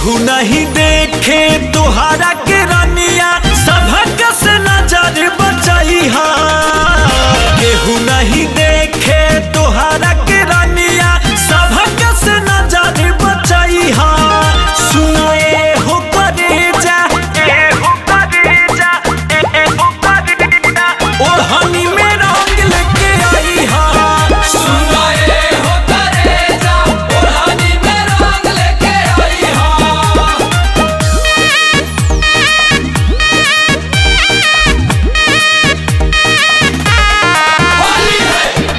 केहू नहीं देखे तुहारा के रनिया सबक से नजर बचाई केहू नहीं देखे तुहारा के रनिया सबक से नजर बचाई सुनाए हो परेजा ओढ़नी में रंग लेके आई सुनाए हो परेजा ओढ़नी में रंग लेके आई होली है।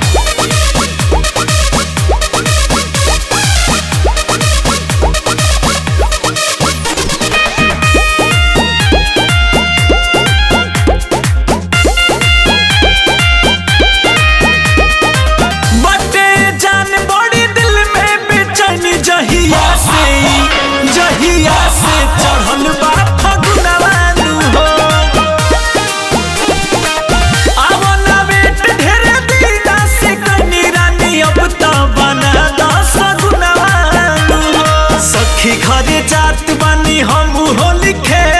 बटे जान बड़ी दिल में बेचैनी जहिया से चढ़ल बा फगुनवानु हो आवना बेट ढेर दिना से कनी रानी अब त बना दस फगुनवानु हो सखी घरे जात बानी हम होली खेले